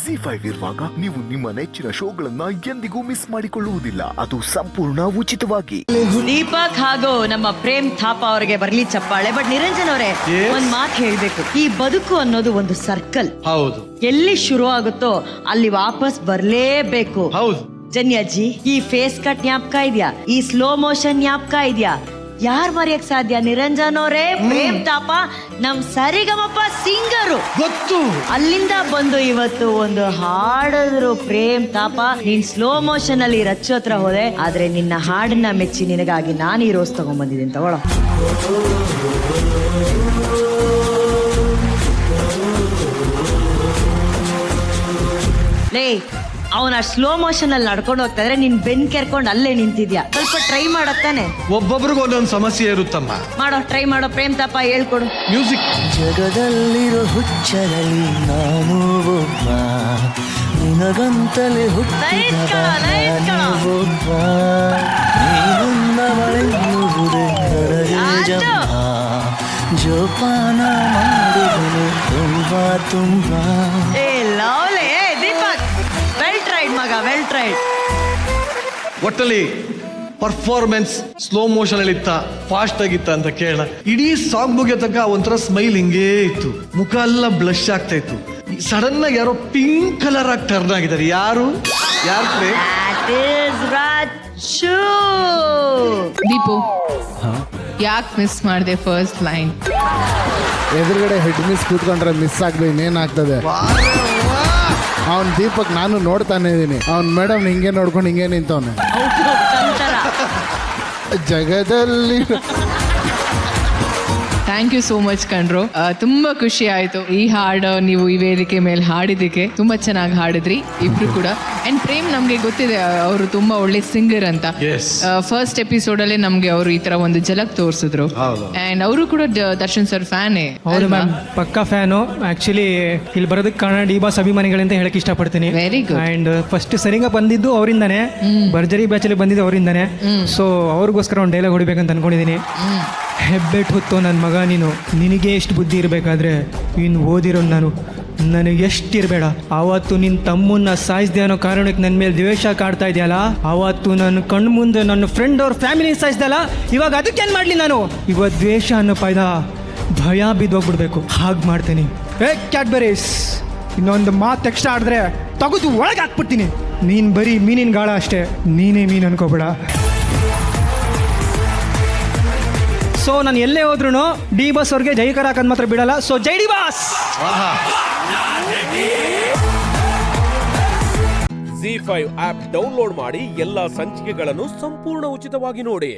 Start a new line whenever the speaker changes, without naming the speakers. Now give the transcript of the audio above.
ZEE5 ಇರುವಾಗ ನೀವು ನಿಮ್ಮ ನೆಚ್ಚಿನ ಶೋಗಳನ್ನ ಎಂದಿಗೂ ಮಿಸ್ ಮಾಡಿಕೊಳ್ಳುವುದಿಲ್ಲ. ಅದು ಸಂಪೂರ್ಣ ಉಚಿತವಾಗಿ.
ದೀಪಕ್ ಹಾಗೂ ನಮ್ಮ ಪ್ರೇಮ್ ಥಾಪಾ ಅವರಿಗೆ ಬರ್ಲಿ ಚಪ್ಪಾಳೆ. ಬಟ್ ನಿರಂಜನ್ ಅವರೇ, ಒಂದ್ ಮಾತು ಹೇಳ್ಬೇಕು. ಈ ಬದುಕು ಅನ್ನೋದು ಒಂದು ಸರ್ಕಲ್.
ಹೌದು,
ಎಲ್ಲಿ ಶುರು ಆಗುತ್ತೋ ಅಲ್ಲಿ ವಾಪಸ್ ಬರ್ಲೇಬೇಕು.
ಹೌದು.
ಜನ್ಯಾಜಿ, ಈ ಫೇಸ್ ಕಟ್ ಜ್ಞಾಪಕ ಇದೆಯಾ? ಈ ಸ್ಲೋ ಮೋಷನ್ ಜ್ಞಾಪಕ ಇದೆಯಾ? ಯಾರ್ ಮರೆಯಕ್ ಸಾಧ್ಯ? ನಿರಂಜನ್ ಅವರೇ, ಪ್ರೇಮ್ ತಾಪ ನಮ್ ಸರಿಗಮಪ್ಪ ಸಿಂಗರು
ಗೊತ್ತು.
ಅಲ್ಲಿಂದ ಬಂದು ಇವತ್ತು ಒಂದು ಹಾಡಿದ್ರು. ಪ್ರೇಮ್ ತಾಪ, ನೀನ್ ಸ್ಲೋ ಮೋಷನ್ ಅಲ್ಲಿ ರಚ್ಚು ಹತ್ರ ಹೋದೆ, ಆದ್ರೆ ನಿನ್ನ ಹಾಡನ್ನ ಮೆಚ್ಚಿ ನಿನಗಾಗಿ ನಾನು ಈ ರೋಸ್ ತಗೊಂಡ್ ಬಂದಿದ್ದೀನಿ, ತಗೊಳ್ಳೋ. ಲೇ, ಅವನ ಸ್ಲೋ ಮೋಷನ್ ಅಲ್ಲಿ ನಡ್ಕೊಂಡು ಹೋಗ್ತಾ ಇದ್ರೆ ನೀನ್ ಬೆನ್ ಕೆರ್ಕೊಂಡು ಅಲ್ಲೇ ನಿಂತಿದ್ಯಾ. ಸ್ವಲ್ಪ ಟ್ರೈ ಮಾಡತ್ತಾನೆ.
ಒಬ್ಬೊಬ್ರಿಗೂ ಒಂದೊಂದು ಸಮಸ್ಯೆ ಇರುತ್ತಮ್ಮ.
ಮಾಡೋ, ಟ್ರೈ ಮಾಡೋ. ಪ್ರೇಮ್ ತಾಪ ಹೇಳ್ಕೊಡು.
ಮ್ಯೂಸಿಕ್.
ಜಗದಲ್ಲಿರೋ ಹುಚ್ಚರಲ್ಲಿ ನಾನು ಒಬ್ಬ, ನಿನಗಂತಲೇ ಹುಟ್ಟಿದ ಒಬ್ಬ, ನೀನುನ್ನವಳೆನ್ನುವುದೇ ಕರವೇ ಜಂಬ, ಜೋಪಾನ ಮಾಡುವುದು ತುಂಬಾ ತುಂಬಾ.
ಏ ಲವ್ಲಿ, ಏ ದೀಪಕ್, ವೆಲ್ ಟ್ರೈಡ್ ಮಗ, ವೆಲ್ ಟ್ರೈಡ್.
ಒಟ್ಟಲ್ಲಿ ಪರ್ಫಾರ್ಮೆನ್ಸ್ ಸ್ಲೋ ಮೋಷನ್ ಅಲ್ಲಿ ಇತ್ತ, ಫಾಸ್ಟ್ ಆಗಿತ್ತ ಅಂತ ಕೇಳ. ಇಡೀ ಸಾಂಗ್ ಮುಗಿಯೋ ತನಕ ಒಂಥರ ಸ್ಮೈಲ್ ಹಿಂಗೇ ಇತ್ತು, ಮುಖ ಎಲ್ಲ ಬ್ಲಶ್ ಆಗ್ತಾ ಇತ್ತು. ಸಡನ್ ಆಗಿ ಯಾರೋ ಪಿಂಕ್ ಕಲರ್ ಆಗಿ ಟರ್ನ್ ಆಗಿದ್ದಾರೆ. ಯಾರು
That is Rachu.
ದೀಪು, ಯಾಕೆ ಮಿಸ್ ಮಾಡಿದೆ ಫಸ್ಟ್ ಲೈನ್?
ಎದುರುಗಡೆ ಹೆಡ್ ಮಿಸ್ ಕೂತ್ಕೊಂಡ್ರೆ ಮಿಸ್ ಆಗ್ಲಿ ಇನ್ನೇನಾಗ್ತದೆ. ಅವ್ನ್ ದೀಪಕ್ ನಾನು ನೋಡ್ತಾನೆ ಇದೀನಿ. ಅವ್ನ್ ಮೇಡಮ್ ಹಿಂಗೆ ನೋಡ್ಕೊಂಡು ಹಿಂಗೆ ನಿಂತವನೆ. ಜಗದಲ್ಲಿ
ಥ್ಯಾಂಕ್ ಯು ಸೋ ಮಚ್ ಕಣ್ರು. ತುಂಬಾ ಖುಷಿ ಆಯ್ತು ಈ ಹಾಡು ನೀವು ಈ ವೇದಿಕೆ ಮೇಲೆ ಹಾಡಿದ್ದಕ್ಕೆ. ತುಂಬಾ ಚೆನ್ನಾಗಿ ಹಾಡಿದ್ರಿ ಇಬ್ರು ಕೂಡ. ಅಂಡ್ ಪ್ರೇಮ್, ನಮ್ಗೆ ಗೊತ್ತಿದೆ ಅವರು ತುಂಬಾ ಒಳ್ಳೆ ಸಿಂಗರ್ ಅಂತ. ಫಸ್ಟ್ ಎಪಿಸೋಡ್ ಅಲ್ಲೇ ನಮ್ಗೆ ಅವರು ಈ ತರ ಒಂದು ಝಲಕ್ ತೋರಿಸಿದ್ರು. ಅಂಡ್ ಅವರು ಕೂಡ ದರ್ಶನ್ ಸರ್ ಫ್ಯಾನೇ.
ಹೌದು ಮ್ಯಾಮ್, ಪಕ್ಕಾ ಫ್ಯಾನು. ಆಕ್ಚುಲಿ ಇಲ್ಲಿ ಬರೋದಕ್ಕೆ ಕಾರಣ ಡಿ ಬಾಸ್ ಅಭಿಮಾನಿಗಳಂತ ಹೇಳಕ್ ಇಷ್ಟಪಡ್ತೀನಿ.
Very good.
ಅಂಡ್ ಫಸ್ಟ್ ಸರಿಂಗ ಬಂದಿದ್ದು ಅವರಿಂದಾನೆ, ಭರ್ಜರಿ ಬ್ಯಾಚ್ ಅಲ್ಲಿ ಬಂದಿದ್ದು ಅವರಿಂದಾನೆ. ಸೊ ಅವ್ರಿಗೋಸ್ಕರ ಒಂದು ಡೈಲಾಗ್ ಹೊಡಿಬೇಕಂತ ಅನ್ಕೊಂಡಿದ್ದೀನಿ. ಹೆಬ್ಬೆಟ್ ಹೊತ್ತು ನನ್ನ ಮಗ ನೀನು, ನಿನಗೆ ಎಷ್ಟು ಬುದ್ಧಿ ಇರಬೇಕಾದ್ರೆ ಇನ್ನು ಓದಿರೋ ನಾನು, ನನಗೆ ಎಷ್ಟಿರಬೇಡ. ಆವತ್ತು ನಿನ್ನ ತಮ್ಮನ್ನ ಸಾಯಿಸ್ದೆ ಅನ್ನೋ ಕಾರಣಕ್ಕೆ ನನ್ನ ಮೇಲೆ ದ್ವೇಷ ಕಾಡ್ತಾ ಇದೆಯಲ್ಲ, ಆವತ್ತು ನನ್ನ ಕಣ್ಣು ಮುಂದೆ ನನ್ನ ಫ್ರೆಂಡ್ ಅವ್ರ ಫ್ಯಾಮಿಲಿ ಸಾಯಿಸ್ದಲ್ಲ, ಇವಾಗ ಅದಕ್ಕೇನು ಮಾಡಲಿ ನಾನು? ಇವಾಗ ದ್ವೇಷ ಅನ್ನೋ ಭಯ ಬಿದ್ದೋಗ್ಬಿಡ್ಬೇಕು, ಹಾಗೆ ಮಾಡ್ತೀನಿ. ಕ್ಯಾಡ್ಬರೀಸ್, ಇನ್ನೊಂದು ಮಾತು ಎಕ್ಸ್ಟ್ರಾ ಆಡಿದ್ರೆ ತಗೋದು ಒಳಗೆ ಹಾಕ್ಬಿಡ್ತೀನಿ. ನೀನು ಬರೀ ಮೀನಿನ ಗಾಳ ಅಷ್ಟೇ, ನೀನೇ ಮೀನು ಅನ್ಕೋಬೇಡ. ಸೊ ನಾನು ಎಲ್ಲೇ ಹೋದ್ರೂ ಡಿ ಬಾಸ್ ಅವ್ರಿಗೆ ಜೈಕಾರ ಹಾಕೋದು ಮಾತ್ರ ಬಿಡಲ್ಲ. ಸೊ ಜೈ D boss.
ZEE5 app download ಮಾಡಿ ಎಲ್ಲಾ ಸಂಚಿಕೆಗಳನ್ನು ಸಂಪೂರ್ಣ ಉಚಿತವಾಗಿ ನೋಡಿ.